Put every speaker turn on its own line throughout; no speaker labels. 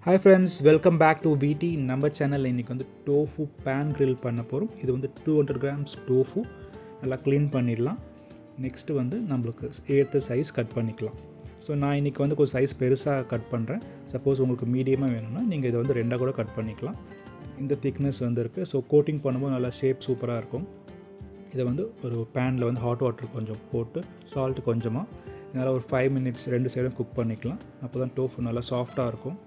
Hi friends, welcome back to VT. நம்ம சேனலில் இன்றைக்கி வந்து டோஃபு பேன் கிரில் பண்ண போகிறோம். இது வந்து 200 grams டோஃபு நல்லா க்ளீன் பண்ணிடலாம். நெக்ஸ்ட்டு வந்து நம்மளுக்கு ஏற்ற சைஸ் கட் பண்ணிக்கலாம். ஸோ நான் இன்றைக்கி வந்து கொஞ்சம் சைஸ் பெருசாக கட் பண்ணுறேன். சப்போஸ் உங்களுக்கு மீடியமாக வேணும்னா நீங்கள் இதை வந்து ரெண்டாக கூட கட் பண்ணிக்கலாம். இந்த திக்னஸ் வந்து இருக்குது. ஸோ கோட்டிங் பண்ணும்போது நல்லா ஷேப் சூப்பராக இருக்கும். இதை வந்து ஒரு பேனில் வந்து ஹாட் வாட்டர் கொஞ்சம் போட்டு சால்ட் கொஞ்சமாக இதனால் ஒரு 5 minutes ரெண்டு சைடும் குக் பண்ணிக்கலாம். அப்போ தான் டோஃபு நல்லா சாஃப்டாக இருக்கும்.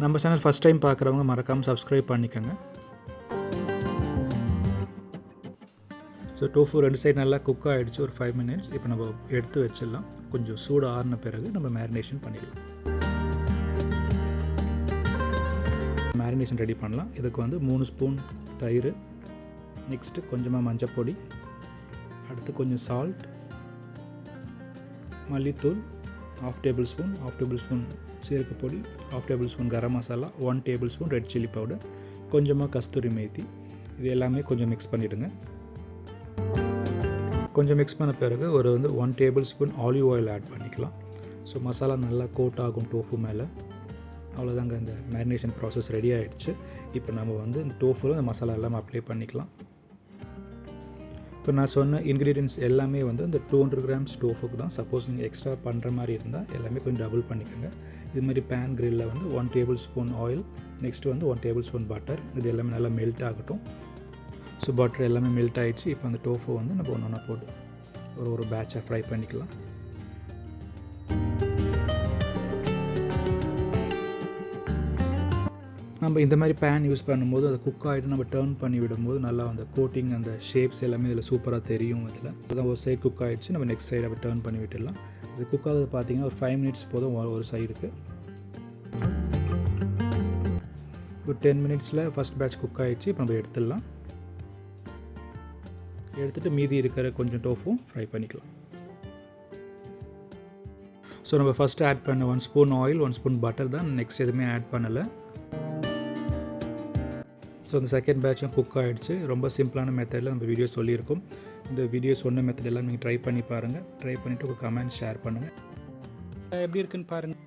நம்ம சேனல் ஃபஸ்ட் டைம் பார்க்குறவங்க மறக்காமல் சப்ஸ்கிரைப் பண்ணிக்கோங்க. ஸோ டோஃபு ரெண்டு சைடு நல்லா குக் ஆகிடுச்சு ஒரு 5 minutes. இப்போ நம்ம எடுத்து வச்சிடலாம். கொஞ்சம் சூடு ஆறின பிறகு நம்ம மேரினேஷன் பண்ணிடலாம். மேரினேஷன் ரெடி பண்ணலாம். இதுக்கு வந்து 3 ஸ்பூன் தயிர், நெக்ஸ்ட்டு கொஞ்சமாக மஞ்சள் பொடி, அடுத்து கொஞ்சம் சால்ட், மல்லித்தூள் 1/2 tablespoon சீரக பொடி, 1/2 tablespoon garam masala, 1 tablespoon red chilli powder, கொஞ்சமாக கஸ்தூரி மேத்தி. இது எல்லாமே கொஞ்சம் மிக்ஸ் பண்ணிவிடுங்க. கொஞ்சம் மிக்ஸ் பண்ண பிறகு ஒரு 1 tablespoon ஆலிவ் ஆயில் ஆட் பண்ணிக்கலாம். ஸோ மசாலா நல்லா கோட் ஆகும் டோஃபு மேலே. அவ்வளோதாங்க, இந்த மேரினேஷன் ப்ராசஸ் ரெடி ஆகிடுச்சு. இப்போ நம்ம வந்து இந்த டோஃபுல இந்த மசாலா எல்லாமே அப்ளை பண்ணிக்கலாம். இப்போ நான் சொன்ன இன்க்ரீடியன்ட்ஸ் எல்லாமே வந்து இந்த 200 grams டோஃபுக்கு தான். சப்போஸ் நீங்கள் எக்ஸ்ட்ரா பண்ணுற மாதிரி இருந்தால் எல்லாமே கொஞ்சம் டபுள் பண்ணிக்கோங்க. இது மாதிரி பேன் கிரில்லில் வந்து 1 tablespoon ஆயில், நெக்ஸ்ட்டு வந்து 1 tablespoon பட்டர். இது எல்லாமே நல்லா மெல்ட் ஆகட்டும். ஸோ பட்டர் எல்லாமே மெல்ட் ஆகிடுச்சு. இப்போ அந்த டோஃபு வந்து நம்ம ஒன்று போட்டு ஒரு பேட்சாக ஃப்ரை பண்ணிக்கலாம். நம்ம இந்த மாதிரி பேன் யூஸ் பண்ணும்போது அதை குக் ஆகிட்டு நம்ம டர்ன் பண்ணி விடும்போது நல்லா அந்த கோட்டிங் அந்த ஷேப்ஸ் எல்லாமே இதில் சூப்பராக தெரியும். அதில் அதுதான் ஒரு சைடு குக் ஆகிடுச்சு. நம்ம நெக்ஸ்ட் சைடு அப்படி டர்ன் பண்ணி விட்டுடலாம். இது குக் ஆகுது பார்த்திங்கன்னா ஒரு 5 minutes போதும் ஒரு சைடுக்கு. ஒரு 10 minutesல ஃபஸ்ட் பேட்ச் குக் ஆகிடுச்சு. இப்போ நம்ம எடுத்துடலாம். எடுத்துகிட்டு மீதி இருக்கிற கொஞ்சம் டோஃபும் ஃப்ரை பண்ணிக்கலாம். ஸோ நம்ம ஃபஸ்ட்டு ஆட் பண்ண 1 spoon ஆயில், 1 spoon பட்டர் தான். நெக்ஸ்ட் எதுவுமே ஆட் பண்ணலை. ஸோ இந்த செகண்ட் பேட்சும் குக் ஆகிடுச்சு. ரொம்ப சிம்பிளான மெத்தடில் நம்ம வீடியோ சொல்லியிருக்கோம். இந்த வீடியோ சொன்ன மெத்தட் எல்லாம் நீங்கள் ட்ரை பண்ணி பாருங்கள். ட்ரை பண்ணிவிட்டு ஒரு கமெண்ட் ஷேர் பண்ணுங்கள். எப்படி இருக்குன்னு பாருங்கள்.